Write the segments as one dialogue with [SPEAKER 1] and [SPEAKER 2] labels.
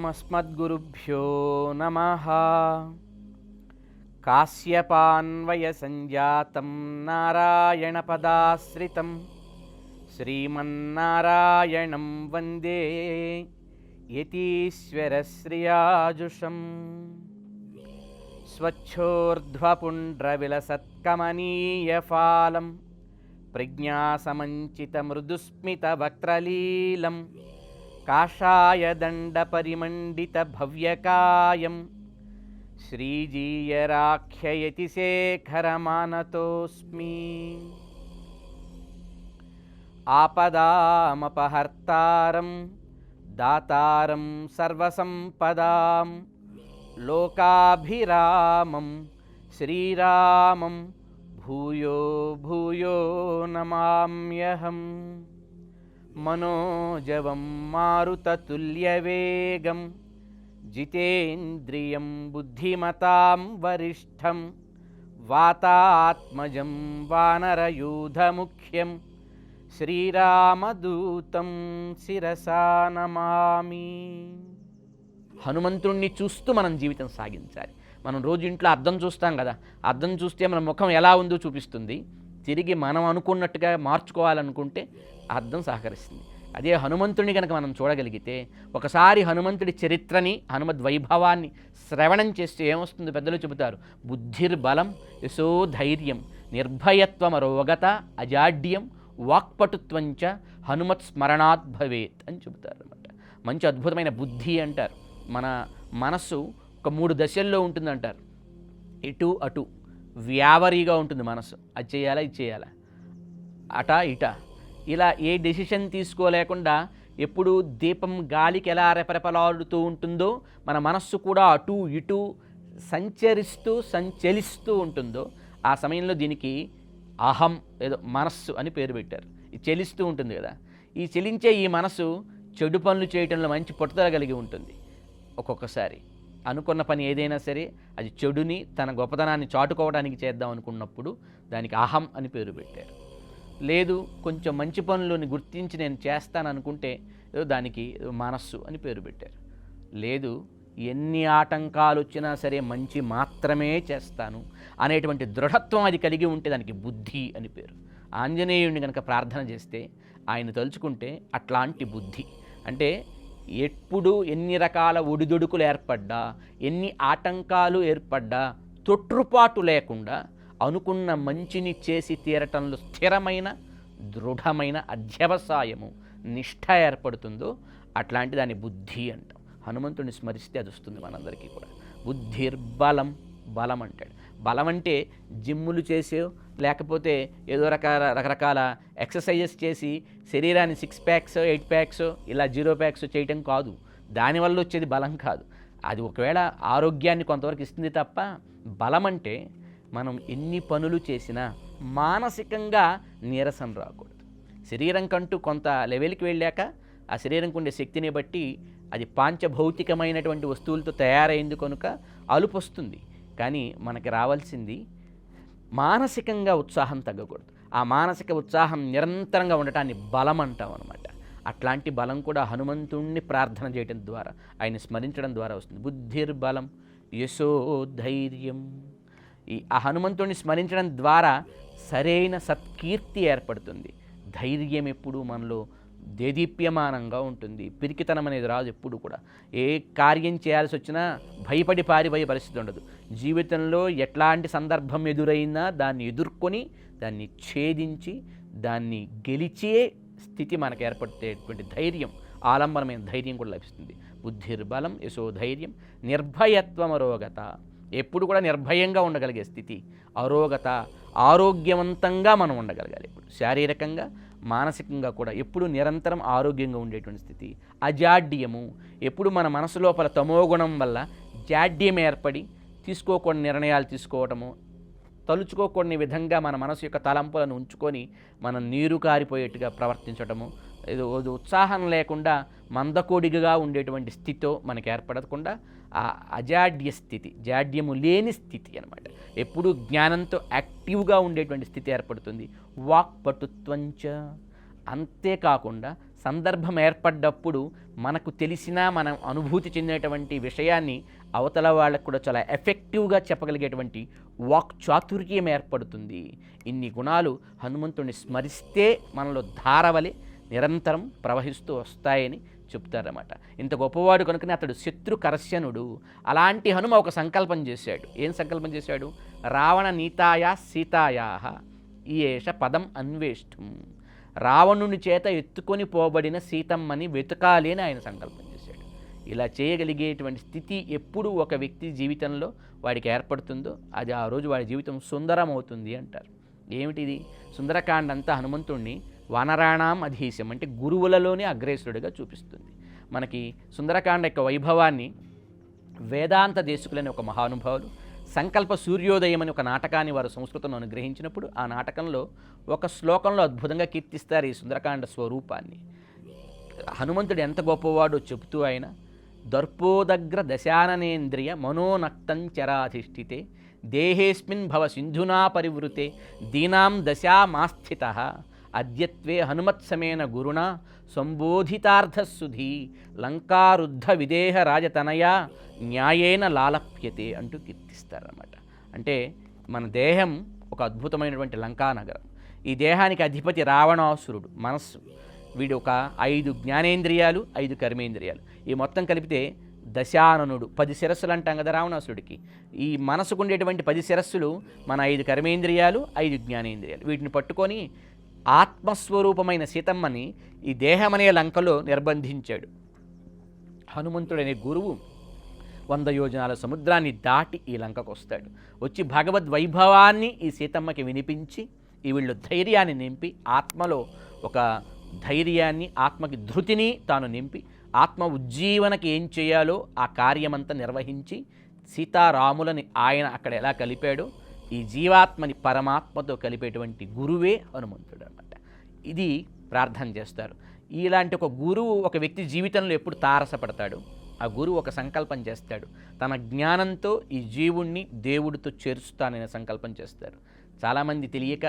[SPEAKER 1] अस्मद्गुरुभ्यो नमः। काश्यपान्वयसञ्जातं नारायणपदाश्रितं श्रीमन्नारायणं वन्दे यतीश्वरश्रियाजुषम्। स्वच्छोर्ध्वपुण्ड्रविलसत्कमनीयफालं प्रज्ञासमञ्चितमृदुस्मितवक्त्रलीलं काषायदण्डपरिमण्डितभव्यकायं श्रीजीयराख्ययतिशेखरमानतोऽस्मि। आपदामपहर्तारं दातारं सर्वसम्पदां लोकाभिरामं श्रीरामं भूयो भूयो नमाम्यहम्। मनोजवं मारुततुल्यवेगं जितेन्द्रियं बुद्धिमतां वरिष्ठं वातात्मजं वानरयूथमुख्यं శ్రీరామదూతం శిరసా నమామి. హనుమంతుణ్ణి చూస్తూ మనం జీవితం సాగించాలి. మనం రోజు ఇంట్లో అద్దం చూస్తాం కదా, అద్దం చూస్తే మన ముఖం ఎలా ఉందో చూపిస్తుంది. తిరిగి మనం అనుకున్నట్టుగా మార్చుకోవాలనుకుంటే అద్దం సహకరిస్తుంది. అదే హనుమంతుడిని కనుక మనం చూడగలిగితే, ఒకసారి హనుమంతుడి చరిత్రని, హనుమద్ వైభవాన్ని శ్రవణం చేస్తే ఏమొస్తుంది? పెద్దలు చెబుతారు, బుద్ధిర్బలం యశోధైర్యం నిర్భయత్వమరోగత అజాడ్యం వాక్పటుత్వంచ హనుమత్ స్మరణాత్ భవేత్ అని చెబుతారు అన్నమాట. మంచి అద్భుతమైన బుద్ధి అంటారు. మన మనస్సు ఒక 3 దశల్లో ఉంటుందంటారు. ఇటు అటు వ్యావరీగా ఉంటుంది మనసు. అది చేయాలా, ఇది చేయాలా, అట ఇట, ఇలా ఏ డెసిషన్ తీసుకోలేకుండా ఎప్పుడు దీపం గాలికి ఎలా రెపరెపలాడుతూ ఉంటుందో మన మనస్సు కూడా అటు ఇటు సంచలిస్తూ ఉంటుందో ఆ సమయంలో దీనికి అహం ఏదో మనస్సు అని పేరు పెట్టారు. ఇది చెలిస్తూ ఉంటుంది కదా. ఈ చెలించే ఈ మనసు చెడు పనులు చేయటంలో మంచి పట్టుదల కలిగి ఉంటుంది. ఒక్కొక్కసారి అనుకున్న పని ఏదైనా సరే అది చెడుని తన గొప్పతనాన్ని చాటుకోవడానికి చేద్దాం అనుకున్నప్పుడు దానికి అహం అని పేరు పెట్టారు. లేదు కొంచెం మంచి పనులని గుర్తించి నేను చేస్తాను అనుకుంటే దానికి మనస్సు అని పేరు పెట్టారు. లేదు ఎన్ని ఆటంకాలు వచ్చినా సరే మంచి మాత్రమే చేస్తాను అనేటువంటి దృఢత్వం అది కలిగి ఉంటే దానికి బుద్ధి అని పేరు. ఆంజనేయుడిని కనుక ప్రార్థన చేస్తే, ఆయన తలుచుకుంటే అట్లాంటి బుద్ధి అంటే ఎప్పుడు ఎన్ని రకాల ఒడిదొడుకులు ఏర్పడ్డా, ఎన్ని ఆటంకాలు ఏర్పడ్డా తొట్రుపాటు లేకుండా అనుకున్న మంచిని చేసి తీరటంలో స్థిరమైన దృఢమైన అధ్యవసాయము నిష్ఠ ఏర్పడుతుందో అట్లాంటి దాన్ని బుద్ధి అంటాం. హనుమంతుడిని స్మరిస్తే అది వస్తుంది మనందరికీ కూడా. బుద్ధిర్బలం, బలం అంటాడు. బలం అంటే జిమ్ములు చేసే, లేకపోతే ఏదో రకరకాల ఎక్సర్సైజెస్ చేసి శరీరాన్ని 6 ప్యాక్స్ 8 ప్యాక్స్ ఇలా 0 ప్యాక్స్ చేయటం కాదు. దానివల్ల వచ్చేది బలం కాదు. అది ఒకవేళ ఆరోగ్యాన్ని కొంతవరకు ఇస్తుంది తప్ప, బలం అంటే మనం ఎన్ని పనులు చేసినా మానసికంగా నీరసం రాకూడదు. శరీరం కంటూ కొంత లెవెల్కి వెళ్ళాక ఆ శరీరంకు ఉండే శక్తిని బట్టి అది పాంచభౌతికమైనటువంటి వస్తువులతో తయారైంది కనుక అలుపు వస్తుంది. కానీ మనకి రావాల్సింది మానసికంగా ఉత్సాహం తగ్గకూడదు. ఆ మానసిక ఉత్సాహం నిరంతరంగా ఉండటాన్ని బలం అంటాం అనమాట. అట్లాంటి బలం కూడా హనుమంతుణ్ణి ప్రార్థన చేయడం ద్వారా, ఆయన స్మరించడం ద్వారా వస్తుంది. బుద్ధిర్బలం యశోధైర్యం. ఆ హనుమంతుణ్ణి స్మరించడం ద్వారా సరైన సత్కీర్తి ఏర్పడుతుంది. ధైర్యం ఎప్పుడు మనలో దేదీప్యమానంగా ఉంటుంది. పిరికితనం అనేది రాదు ఎప్పుడు కూడా. ఏ కార్యం చేయాల్సి వచ్చినా భయపడి పారిపోయే పరిస్థితి ఉండదు. జీవితంలో ఎట్లాంటి సందర్భం ఎదురైనా దాన్ని ఎదుర్కొని దాన్ని ఛేదించి దాన్ని గెలిచే స్థితి మనకు ఏర్పడేటువంటి ధైర్యం, ఆలంబనమైన ధైర్యం కూడా లభిస్తుంది. బుద్ధిర్బలం యశోధైర్యం నిర్భయత్వం అరోగత. ఎప్పుడు కూడా నిర్భయంగా ఉండగలిగే స్థితి. అరోగత ఆరోగ్యవంతంగా మనం ఉండగలగాలి. ఇప్పుడు శారీరకంగా మానసికంగా కూడా ఎప్పుడు నిరంతరం ఆరోగ్యంగా ఉండేటువంటి స్థితి. అజాడ్యము, ఎప్పుడు మన మనసు లోపల తమోగుణం వల్ల జాడ్యం ఏర్పడి తీసుకోకూడని నిర్ణయాలు తీసుకోవటము, తలుచుకోకూడని విధంగా మన మనసు యొక్క తలంపులను ఉంచుకొని మనం నీరు కారిపోయేట్టుగా ప్రవర్తించటము, ఏదో ఉత్సాహం లేకుండా మందకోడిగా ఉండేటువంటి స్థితితో మనకు ఏర్పడకుండా ఆ అజాడ్య స్థితి, జాడ్యము లేని స్థితి అనమాట. ఎప్పుడూ జ్ఞానంతో యాక్టివ్గా ఉండేటువంటి స్థితి ఏర్పడుతుంది. వాక్పటుత్వంచ, అంతేకాకుండా సందర్భం ఏర్పడ్డప్పుడు మనకు తెలిసినా మనం అనుభూతి చెందినటువంటి విషయాన్ని అవతల వాళ్ళకు కూడా చాలా ఎఫెక్టివ్గా చెప్పగలిగేటువంటి వాక్ చాతుర్యం ఏర్పడుతుంది. ఇన్ని గుణాలు హనుమంతుడిని స్మరిస్తే మనలో ధారవలి నిరంతరం ప్రవహిస్తూ వస్తాయని చెప్తారన్నమాట. ఇంత గొప్పవాడు కనుకనే అతడు శత్రుకర్షణుడు. అలాంటి హనుమ ఒక సంకల్పం చేశాడు. ఏం సంకల్పం చేశాడు? రావణ నీతాయా సీతాయా ఈయేష పదం అన్వేష్టం. రావణుని చేత ఎత్తుకొని పోబడిన సీతమ్మని వెతకాలి అని ఆయన సంకల్పం చేశాడు. ఇలా చేయగలిగేటువంటి స్థితి ఎప్పుడు ఒక వ్యక్తి జీవితంలో వాడికి ఏర్పడుతుందో అది ఆ రోజు వాడి జీవితం సుందరమవుతుంది అంటారు. ఏమిటిది? సుందరకాండ అంతా హనుమంతుణ్ణి వానరాణాం అధీశం అంటే గురువులలోనే అగ్రేసురుడిగా చూపిస్తుంది. మనకి సుందరకాండ యొక్క వైభవాన్ని వేదాంత దేశకులని ఒక మహానుభావులు సంకల్ప సూర్యోదయం అని ఒక నాటకాన్ని వారు సంస్కృతంలో అనుగ్రహించినప్పుడు ఆ నాటకంలో ఒక శ్లోకంలో అద్భుతంగా కీర్తిస్తారు ఈ సుందరకాండ స్వరూపాన్ని. హనుమంతుడు ఎంత గొప్పవాడో చెబుతూ ఆయన దర్పోదగ్ర దశాననేంద్రియ మనోనక్తం చరాధిష్ఠితే దేహేస్మిన్ భవ సింధునా పరివృతే దీనాం దశామాస్థిత అద్యత్వే హనుమత్సమేన గురుణ సంబోధితార్థసుధీ లంకారుద్ధ విదేహ రాజతనయ న్యాయేన లాలప్యతే అంటూ కీర్తిస్తారన్నమాట. అంటే మన దేహం ఒక అద్భుతమైనటువంటి లంకానగరం. ఈ దేహానికి అధిపతి రావణాసురుడు మనస్సు. వీడు ఒక 5 జ్ఞానేంద్రియాలు 5 కర్మేంద్రియాలు ఈ మొత్తం కలిపితే దశాననుడు. 10 శిరస్సులు అంటాం కదా రావణాసురుడికి. ఈ మనసుకు ఉండేటువంటి 10 శిరస్సులు మన 5 కర్మేంద్రియాలు 5 జ్ఞానేంద్రియాలు. వీటిని పట్టుకొని ఆత్మస్వరూపమైన సీతమ్మని ఈ దేహమనే లంకలో నిర్బంధించాడు. హనుమంతుడనే గురువు 100 యోజనాల సముద్రాన్ని దాటి ఈ లంకకు వస్తాడు. వచ్చి భగవద్వైభవాన్ని ఈ సీతమ్మకి వినిపించి ఈ వీళ్ళు ధైర్యాన్ని నింపి ఆత్మలో ఒక ధైర్యాన్ని ఆత్మకి ధృతిని తాను నింపి ఆత్మ ఉజ్జీవనకి ఏం చేయాలో ఆ కార్యమంతా నిర్వహించి సీతారాములని ఆయన అక్కడ ఎలా కలిపాడో ఈ జీవాత్మని పరమాత్మతో కలిపేటువంటి గురువే హనుమంతుడు అన్నమాట. ఇది ప్రార్థన చేస్తారు. ఇలాంటి ఒక గురువు ఒక వ్యక్తి జీవితంలో ఎప్పుడు తారసపడతాడు? ఆ గురువు ఒక సంకల్పం చేస్తాడు. తన జ్ఞానంతో ఈ జీవుణ్ణి దేవుడితో చేరుస్తాననే సంకల్పం చేస్తారు. చాలామంది తెలియక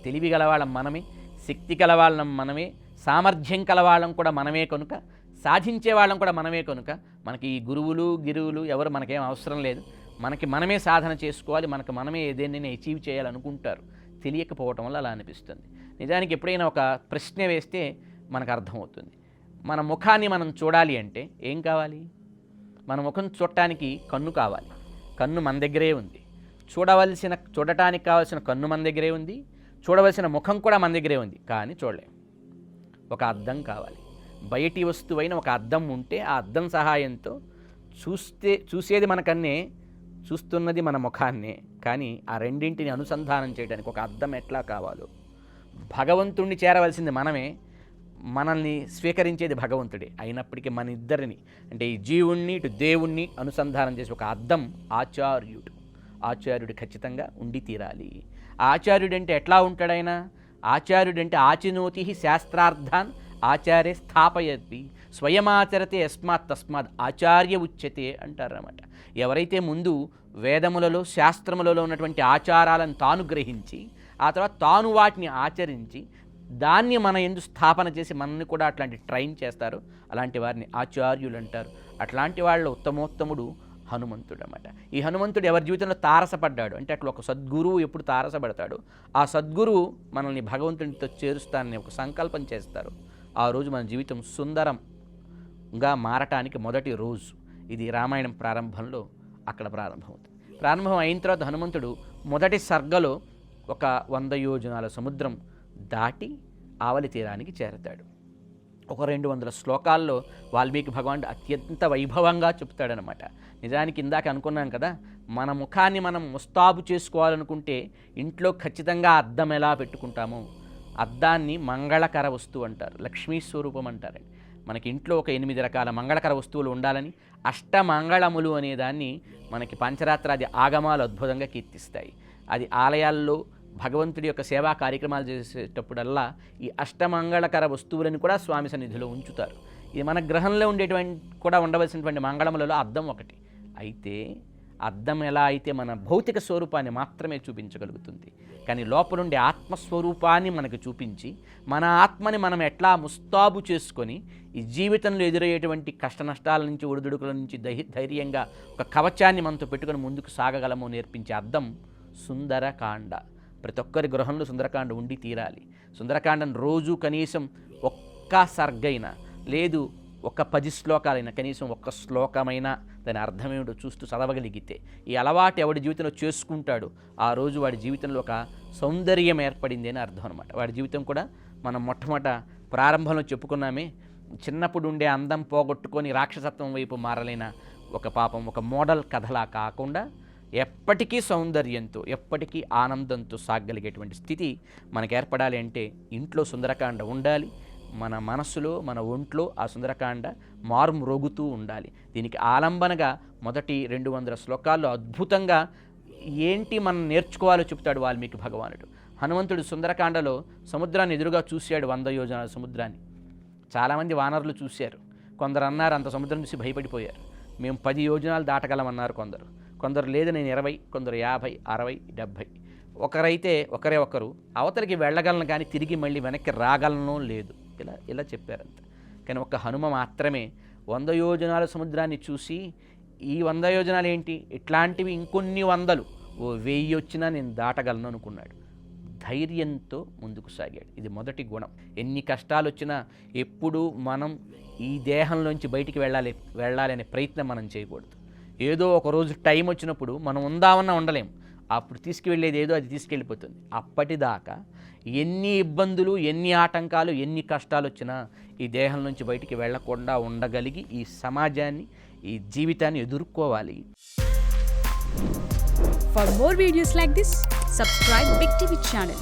[SPEAKER 1] తెలివి గలవాళ్ళం మనమే, శక్తి గలవాళ్ళం మనమే, సామర్థ్యం కలవాళ్ళం కూడా మనమే కనుక సాధించే వాళ్ళం కూడా మనమే కనుక మనకి ఈ గురువులు గిరువులు ఎవరు మనకేం అవసరం లేదు, మనకి మనమే సాధన చేసుకోవాలి, మనకు మనమే ఏదైనా అచీవ్ చేయాలనుకుంటారు. తెలియకపోవటం వల్ల అలా అనిపిస్తుంది. నిజానికి ఎప్పుడైనా ఒక ప్రశ్న వేస్తే మనకు అర్థమవుతుంది. మన ముఖాన్ని మనం చూడాలి అంటే ఏం కావాలి? మన ముఖం చూడటానికి కన్ను కావాలి. కన్ను మన దగ్గరే ఉంది. చూడటానికి కావాల్సిన కన్ను మన దగ్గరే ఉంది. చూడవలసిన ముఖం కూడా మన దగ్గరే ఉంది. కానీ చూడలేం. ఒక అద్దం కావాలి. బయటి వస్తువైన ఒక అద్దం ఉంటే ఆ అద్దం సహాయంతో చూసేది మన కన్నే, చూస్తున్నది మన ముఖాన్నే. కానీ ఆ రెండింటిని అనుసంధానం చేయడానికి ఒక అద్దం ఎట్లా కావాలో భగవంతుణ్ణి చేరవలసింది మనమే, మనల్ని స్వీకరించేది భగవంతుడే. అయినప్పటికీ మన ఇద్దరిని అంటే ఈ జీవుణ్ణి ఇటు దేవుణ్ణి అనుసంధానం చేసి ఒక అద్దం ఆచార్యుడు ఖచ్చితంగా ఉండి తీరాలి. ఆచార్యుడంటే ఎట్లా ఉంటాడైనా? ఆచార్యుడంటే ఆచినోతి శాస్త్రార్థాన్ ఆచార్య స్థాపయతి స్వయమాచరతే యస్మాత్ తస్మాత్ ఆచార్య ఉచ్యతే అంటారన్నమాట. ఎవరైతే ముందు వేదములలో శాస్త్రములలో ఉన్నటువంటి ఆచారాలను తాను గ్రహించి ఆ తర్వాత తాను వాటిని ఆచరించి దాన్ని మన యందు స్థాపన చేసి మనల్ని కూడా అట్లాంటి ట్రైన్ చేస్తారు, అలాంటి వారిని ఆచార్యులు అంటారు. అట్లాంటి వాళ్ళ ఉత్తమోత్తముడు హనుమంతుడు అన్నమాట. ఈ హనుమంతుడు ఎవరి జీవితంలో తారసపడ్డాడు అంటే అట్లా ఒక సద్గురువు ఎప్పుడు తారసపడతాడు, ఆ సద్గురువు మనల్ని భగవంతునితో చేరుస్తానని ఒక సంకల్పం చేస్తారు. ఆ రోజు మన జీవితం సుందరంగా మారటానికి మొదటి రోజు. ఇది రామాయణం ప్రారంభంలో అక్కడ ప్రారంభమవుతుంది. ప్రారంభం అయిన తర్వాత హనుమంతుడు మొదటి సర్గలో ఒక 100 యోజనాల సముద్రం దాటి ఆవలి తీరానికి చేరతాడు. ఒక 200 శ్లోకాల్లో వాల్మీకి భగవానుడు అత్యంత వైభవంగా చెప్తాడనమాట. నిజానికి ఇందాక అనుకున్నాం కదా, మన ముఖాన్ని మనం ముస్తాబు చేసుకోవాలనుకుంటే ఇంట్లో ఖచ్చితంగా అద్దం ఎలా పెట్టుకుంటామో అద్దాన్ని మంగళకర వస్తువు అంటారు, లక్ష్మీ స్వరూపం అంటారండి. మనకి ఇంట్లో ఒక 8 రకాల మంగళకర వస్తువులు ఉండాలని అష్టమంగళములు అనే దాన్ని మనకి పంచరాత్రాది ఆగమాలు అద్భుతంగా కీర్తిస్తాయి. అది ఆలయాల్లో భగవంతుడి యొక్క సేవా కార్యక్రమాలు చేసేటప్పుడల్లా ఈ అష్టమంగళకర వస్తువులను కూడా స్వామి సన్నిధిలో ఉంచుతారు. ఇది మన గ్రహంలో ఉండేటువంటి కూడా ఉండవలసినటువంటి మంగళములలో అద్దం ఒకటి. అయితే అద్దం ఎలా అయితే మన భౌతిక స్వరూపాన్ని మాత్రమే చూపించగలుగుతుంది, కానీ లోపలుండే ఆత్మస్వరూపాన్ని మనకు చూపించి మన ఆత్మని మనం ఎట్లా ముస్తాబు చేసుకొని ఈ జీవితంలో ఎదురయ్యేటువంటి కష్ట నష్టాల నుంచి ఒడిదుడుకుల నుంచి ధైర్యంగా ఒక కవచాన్ని మనతో పెట్టుకొని ముందుకు సాగగలమో నేర్పించే అద్దం సుందరకాండ. ప్రతి ఒక్కరి గృహంలో సుందరకాండ ఉండి తీరాలి. సుందరకాండను రోజు కనీసం ఒక్క సర్గైనా, లేదు ఒక 10 శ్లోకాలైనా, కనీసం ఒక్క శ్లోకమైనా దాని అర్థమేమిటో చూస్తూ చదవగలిగితే, ఈ అలవాటు ఎవడి జీవితంలో చేసుకుంటాడో ఆ రోజు వాడి జీవితంలో ఒక సౌందర్యం ఏర్పడింది అని అర్థం అనమాట. వాడి జీవితం కూడా మనం మొట్టమొదట ప్రారంభంలో చెప్పుకున్నామే, చిన్నప్పుడు ఉండే అందం పోగొట్టుకొని రాక్షసత్వం వైపు మారలేన ఒక పాపం ఒక మోడల్ కథలా కాకుండా ఎప్పటికీ సౌందర్యంతో, ఎప్పటికీ ఆనందంతో సాగలిగేటువంటి స్థితి మనకు ఏర్పడాలి అంటే ఇంట్లో సుందరకాండ ఉండాలి. మన మనస్సులో, మన ఒంట్లో ఆ సుందరకాండ మారుమ్రోగుతూ ఉండాలి. దీనికి ఆలంబనగా మొదటి 200 శ్లోకాల్లో అద్భుతంగా ఏంటి మనం నేర్చుకోవాలో చెప్తాడు వాల్మీకి భగవానుడు. హనుమంతుడు సుందరకాండలో సముద్రాన్ని ఎదురుగా చూశాడు, 100 యోజనాల సముద్రాన్ని. చాలామంది వానరులు చూశారు, కొందరు అన్నారు అంత సముద్రం చూసి భయపడిపోయారు, మేము 10 యోజనాలు దాటగలమన్నారు కొందరు లేదు నేను 20, కొందరు 50, 60, 70. ఒకరైతే ఒకరు అవతలికి వెళ్ళగలను కానీ తిరిగి మళ్ళీ వెనక్కి రాగలను లేదు, ఇలా చెప్పారంత. కానీ ఒక హనుమ మాత్రమే 100 యోజనాల సముద్రాన్ని చూసి ఈ 100 యోజనాలు ఏంటి, ఇట్లాంటివి ఇంకొన్ని వందలు, 1000 వచ్చినా నేను దాటగలను అనుకున్నాడు. ధైర్యంతో ముందుకు సాగాడు. ఇది మొదటి గుణం. ఎన్ని కష్టాలు వచ్చినా ఎప్పుడూ మనం ఈ దేహంలోంచి బయటికి వెళ్ళాలి అనే ప్రయత్నం మనం చేయకూడదు. ఏదో ఒక రోజు టైం వచ్చినప్పుడు మనం ఉందామన్నా ఉండలేం, అప్పుడు తీసుకువెళ్ళేది ఏదో అది తీసుకెళ్ళిపోతుంది. అప్పటిదాకా ఎన్ని ఇబ్బందులు, ఎన్ని ఆటంకాలు, ఎన్ని కష్టాలు వచ్చినా ఈ దేహం నుంచి బయటికి వెళ్లకుండా ఉండగలిగి ఈ సమాజాన్ని, ఈ జీవితాన్ని ఎదుర్కోవాలి.
[SPEAKER 2] For more videos like this, subscribe Big TV channel.